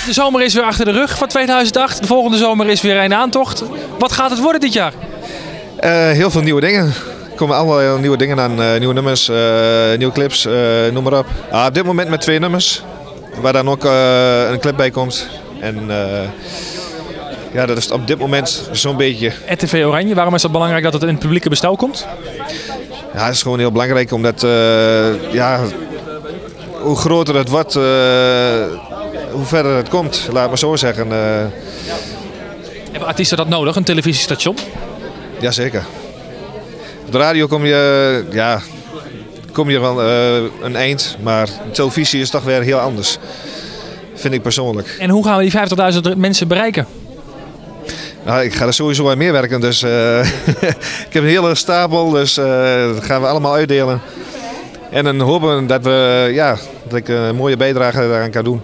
De zomer is weer achter de rug van 2008. De volgende zomer is weer een aantocht. Wat gaat het worden dit jaar? Heel veel nieuwe dingen. Er komen allemaal nieuwe dingen aan. Nieuwe nummers, nieuwe clips, noem maar op. Op dit moment met 2 nummers. Waar dan ook een clip bij komt. En ja, dat is op dit moment zo'n beetje. RTV Oranje, waarom is het belangrijk dat het in het publieke bestel komt? Ja, het is gewoon heel belangrijk omdat ja, hoe groter het wordt, hoe verder het komt, laat maar zo zeggen. Hebben artiesten dat nodig, een televisiestation? Jazeker. Op de radio kom je wel een eind, maar televisie is toch weer heel anders. Vind ik persoonlijk. En hoe gaan we die 50.000 mensen bereiken? Nou, ik ga er sowieso aan meer werken, dus ik heb een hele stapel, dus dat gaan we allemaal uitdelen. En dan hopen we dat ik een mooie bijdrage daaraan kan doen.